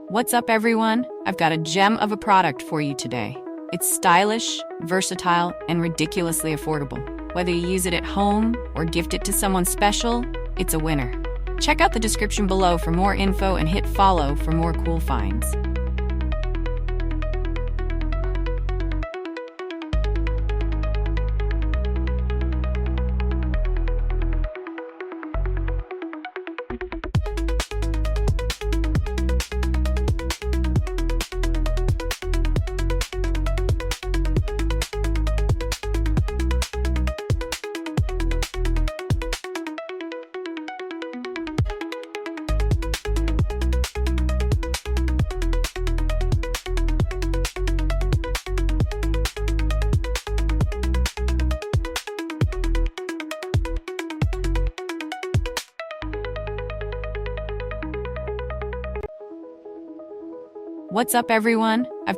What's up, everyone? I've got a gem of a product for you today. It's stylish, versatile, and ridiculously affordable. Whether you use it at home or gift it to someone special, it's a winner. Check out the description below for more info and hit follow for more cool finds. What's up, everyone? I've got